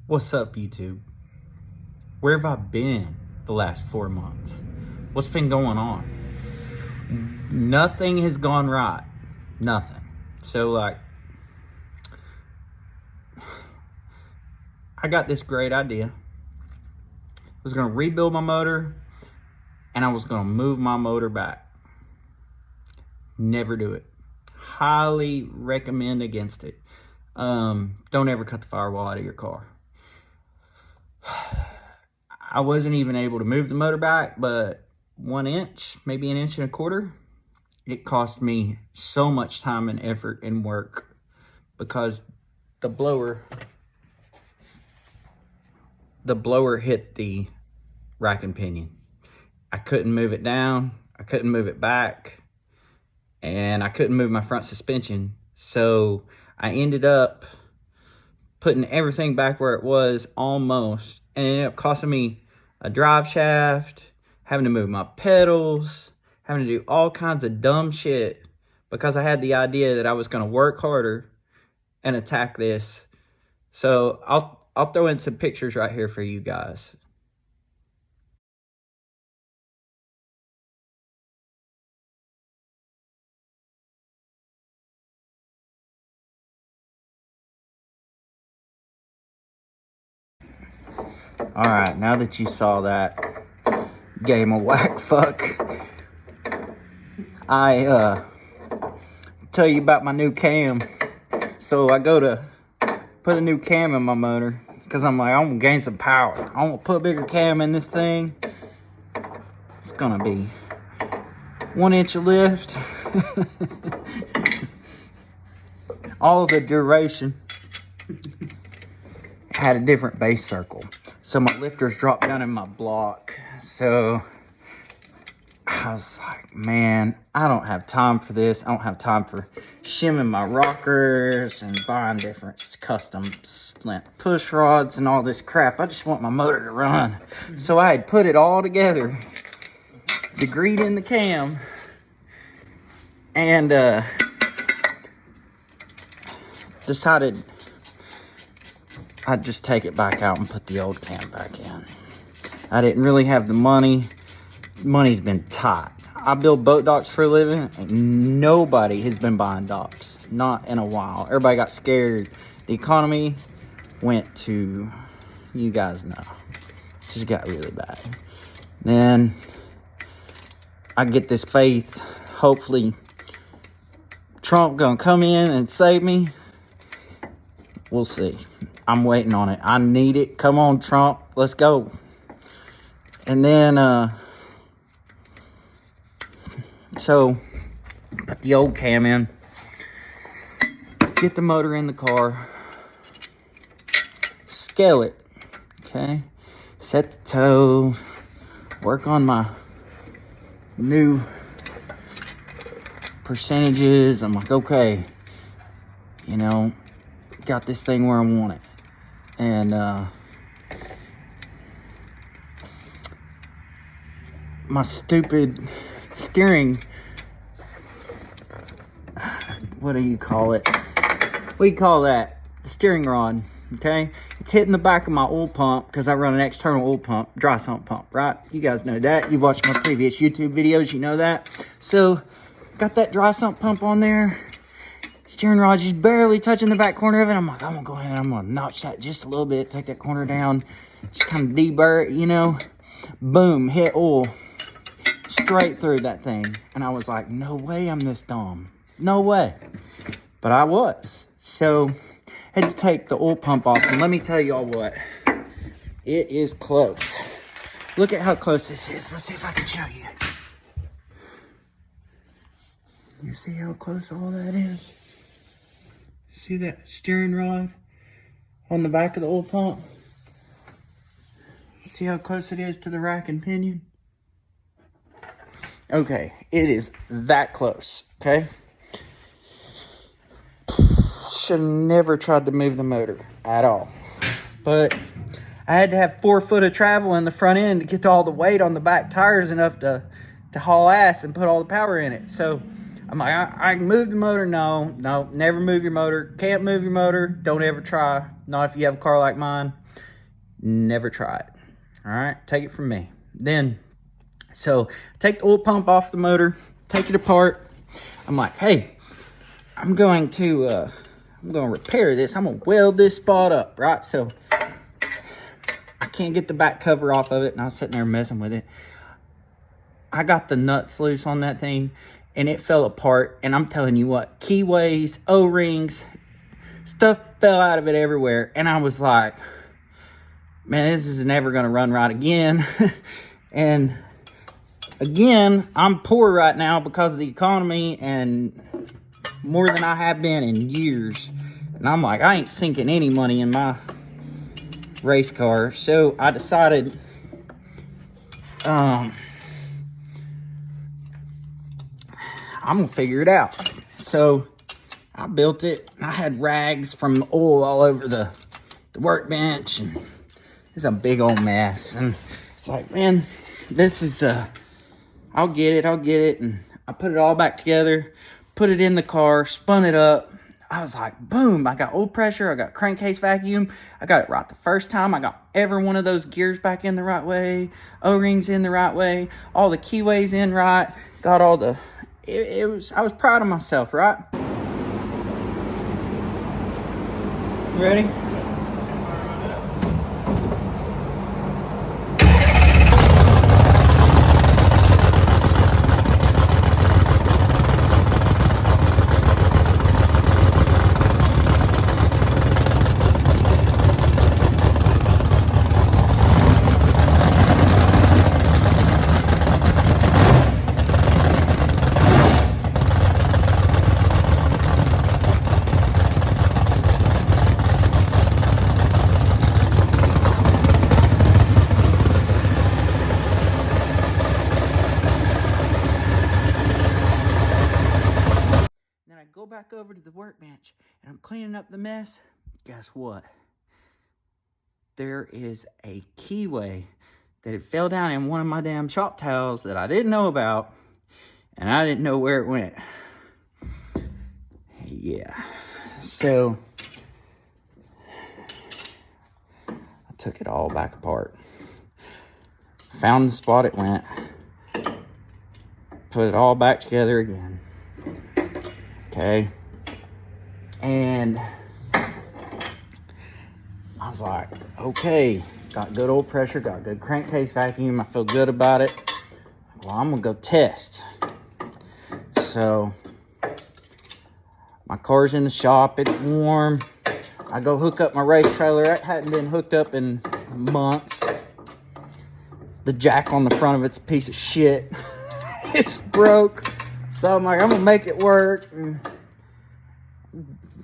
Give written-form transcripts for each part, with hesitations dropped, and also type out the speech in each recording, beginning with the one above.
What's up, YouTube? Where have I been the last 4 months? What's been going on? Nothing has gone right. Nothing. So, I got this great idea. I was going to rebuild my motor, and I was going to move my motor back. Never do it. Highly recommend against it. Don't ever cut the firewall out of your car. I wasn't even able to move the motor back, but 1 inch, maybe 1.25 inches, it cost me so much time and effort and work because the blower hit the rack and pinion. I couldn't move it down, I couldn't move it back, and I couldn't move my front suspension. So I ended up putting everything back where it was almost, and it ended up costing me a drive shaft, having to move my pedals, having to do all kinds of dumb shit because I had the idea that I was going to work harder and attack this. So I'll throw in some pictures right here for you guys. Alright, now that you saw that game of whack fuck, I tell you about my new cam. So I go to put a new cam in my motor because I'm like, I'm gonna gain some power. I'm gonna put a bigger cam in this thing. It's gonna be 1 inch of lift. All the duration. Had a different base circle. So my lifters dropped down in my block. So I was like, man, I don't have time for this. I don't have time for shimming my rockers and buying different custom splint push rods and all this crap. I just want my motor to run. So I had put it all together, degreed in the cam, and decided I'd just take it back out and put the old cam back in. I didn't really have the money. Money's been tight. I build boat docks for a living, and nobody has been buying docks. Not in a while. Everybody got scared. The economy went to, you guys know, just got really bad. Then I get this faith, hopefully Trump gonna come in and save me. We'll see. I'm waiting on it. I need it. Come on, Trump. Let's go. And then, so, put the old cam in. Get the motor in the car. Scale it. Okay. Set the toe. Work on my new percentages. I'm like, okay. You know, got this thing where I want it. And my stupid steering, what do you call it? What do you call that? The steering rod, okay? It's hitting the back of my oil pump because I run an external oil pump, dry sump pump, right? You guys know that. You've watched my previous YouTube videos, you know that. So, got that dry sump pump on there. Steering rod just barely touching the back corner of it. I'm like, I'm gonna go ahead and I'm gonna notch that just a little bit, take that corner down, just kind of deburr it, you know. Boom, hit oil straight through that thing. And I was like, no way I'm this dumb. No way. But I was. So, had to take the oil pump off. And let me tell y'all what, it is close. Look at how close this is. Let's see if I can show you. You see how close all that is? See that steering rod on the back of the oil pump? See how close it is to the rack and pinion? Okay, it is that close, okay? Should have never tried to move the motor at all. But I had to have 4 foot of travel in the front end to get all the weight on the back tires enough to haul ass and put all the power in it. So I'm like, I can move the motor. No, never move your motor. Can't move your motor. Don't ever try. Not if you have a car like mine. Never try it. All right, take it from me. Then, so take the oil pump off the motor, take it apart. I'm like, hey, I'm going to repair this. I'm gonna weld this spot up, right? So I can't get the back cover off of it, and I was sitting there messing with it. I got the nuts loose on that thing, and it fell apart. And I'm telling you what, keyways, O-rings, stuff fell out of it everywhere. And I was like, man, this is never gonna run right again. And again, I'm poor right now because of the economy, and more than I have been in years. And I'm like, I ain't sinking any money in my race car. So I decided, I'm gonna figure it out. So I built it. I had rags from oil all over the workbench, and it's a big old mess. And it's like, man, this is I'll get it. And I put it all back together, put it in the car, spun it up. I was like, boom, I got oil pressure, I got crankcase vacuum, I got it right the first time. I got every one of those gears back in the right way, O-rings in the right way, all the keyways in right, got all the, I was proud of myself, right? You ready? Go back over to the workbench and I'm cleaning up the mess. Guess what? There is a keyway that it fell down in one of my damn shop towels that I didn't know about, and I didn't know where it went. Yeah, so I took it all back apart, found the spot it went, put it all back together again. Okay, and I was like, okay, got good oil pressure, got good crankcase vacuum, I feel good about it. Well, I'm gonna go test. So my car's in the shop, it's warm. I go hook up my race trailer. That hadn't been hooked up in months. The jack on the front of it's a piece of shit. It's broke. So I'm like, I'm gonna make it work. And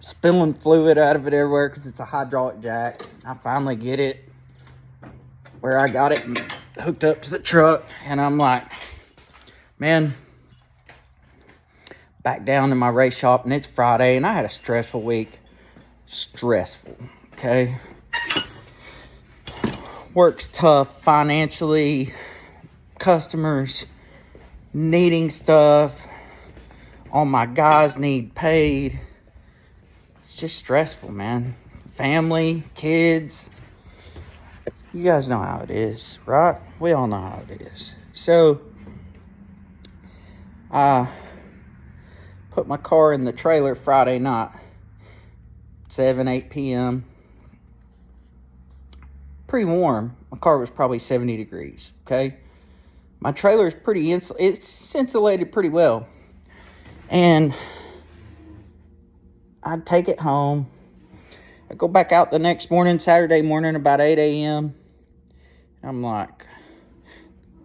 spilling fluid out of it everywhere because it's a hydraulic jack. I finally get it where I got it hooked up to the truck, and I'm like, man, back down in my race shop, and it's Friday, and I had a stressful week. Stressful, okay? Work's tough financially, customers needing stuff, all my guys need paid. It's just stressful, man. Family, kids. You guys know how it is, right? We all know how it is. So, I put my car in the trailer Friday night, 7, 8 p.m. Pretty warm. My car was probably 70 degrees, okay? My trailer is pretty it's insulated pretty well. And I'd take it home. I go back out the next morning, Saturday morning, about 8 a.m. I'm like,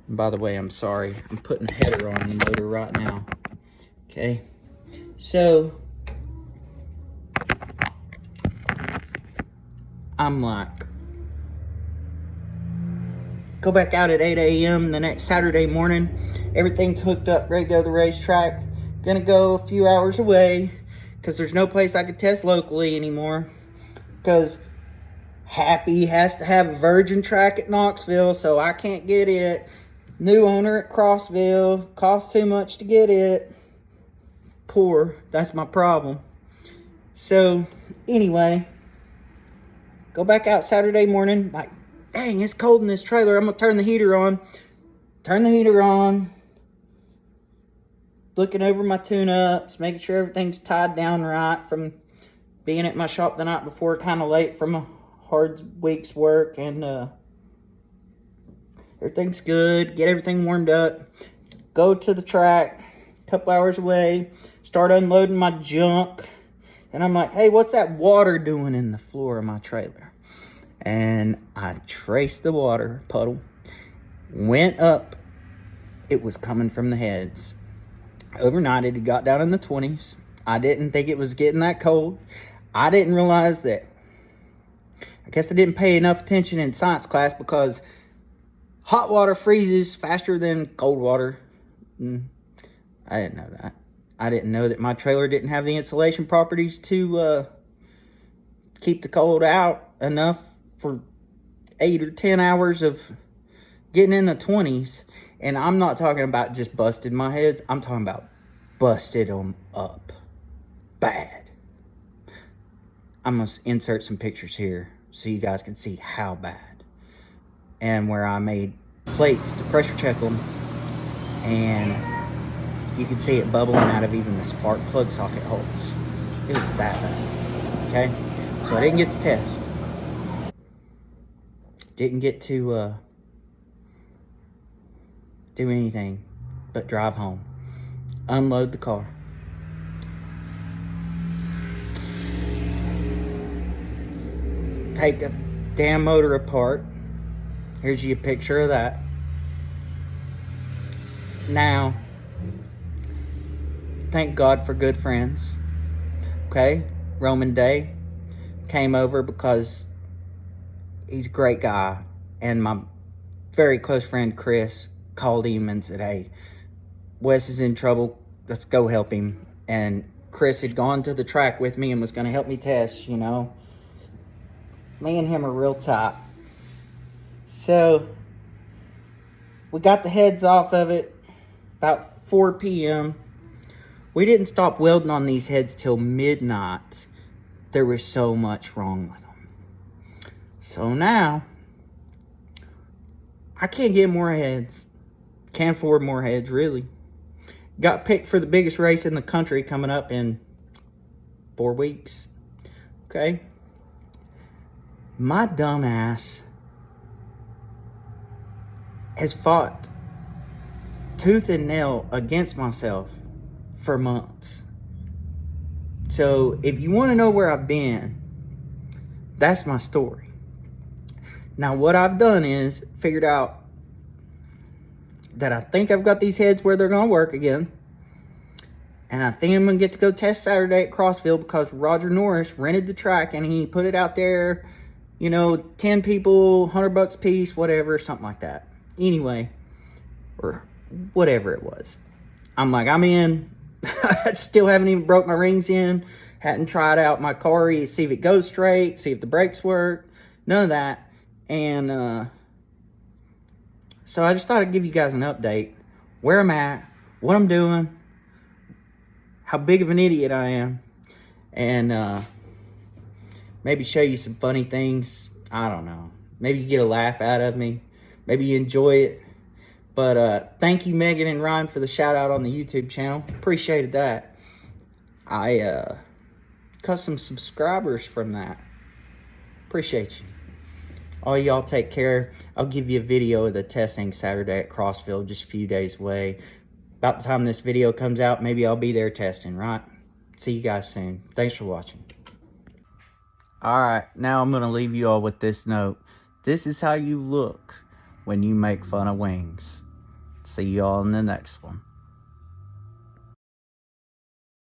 by the way, I'm sorry. I'm putting a header on the motor right now. Okay. So, I'm like, go back out at 8 a.m. the next Saturday morning. Everything's hooked up, ready to go to the racetrack. Gonna go a few hours away because there's no place I could test locally anymore. Because Happy has to have a virgin track at Knoxville, so I can't get it. New owner at Crossville, costs too much to get it. Poor, that's my problem. So, anyway, go back out Saturday morning, like dang, it's cold in this trailer. I'm gonna turn the heater on. Turn the heater on. Looking over my tune-ups, making sure everything's tied down right from being at my shop the night before, kind of late from a hard week's work, and everything's good. Get everything warmed up. Go to the track, a couple hours away, start unloading my junk, and I'm like, hey, what's that water doing in the floor of my trailer? And I traced the water puddle, went up. It was coming from the heads. Overnight, it had got down in the 20s. I didn't think it was getting that cold. I didn't realize that. I guess I didn't pay enough attention in science class, because hot water freezes faster than cold water. I didn't know that. I didn't know that my trailer didn't have the insulation properties to keep the cold out enough for 8 or 10 hours of getting in the 20s. And I'm not talking about just busted my heads. I'm talking about busted them up bad. I'm going to insert some pictures here so you guys can see how bad. And where I made plates to pressure check them. And you can see it bubbling out of even the spark plug socket holes. It was that bad. Okay? So I didn't get to test. Didn't get to do anything but drive home, unload the car, take the damn motor apart. Here's you a picture of that. Now, thank God for good friends. Okay, Roman Day came over because he's a great guy, and my very close friend Chris called him and said, hey, Wes is in trouble, let's go help him. And Chris had gone to the track with me and was going to help me test, you know. Me and him are real tight. So we got the heads off of it about 4 p.m. We didn't stop welding on these heads till midnight. There was so much wrong with them. So now I can't get more heads. Can't afford more heads, really. Got picked for the biggest race in the country coming up in 4 weeks. Okay? My dumb ass has fought tooth and nail against myself for months. So if you want to know where I've been, that's my story. Now what I've done is figured out that I think I've got these heads where they're going to work again. And I think I'm going to get to go test Saturday at Crossville, because Roger Norris rented the track and he put it out there, you know, 10 people, $100 a piece, whatever, something like that. Anyway, or whatever it was. I'm like, I'm in. I still haven't even broke my rings in. Hadn't tried out my car, see if it goes straight, see if the brakes work. None of that. And so I just thought I'd give you guys an update. Where I'm at, what I'm doing, how big of an idiot I am. And maybe show you some funny things. I don't know. Maybe you get a laugh out of me. Maybe you enjoy it. But thank you, Megan and Ryan, for the shout out on the YouTube channel. Appreciated that. I got some subscribers from that. Appreciate you. All y'all take care. I'll give you a video of the testing Saturday at Crossville, just a few days away. About the time this video comes out, maybe I'll be there testing, right? See you guys soon. Thanks for watching. All right, now I'm going to leave you all with this note. This is how you look when you make fun of wings. See you all in the next one.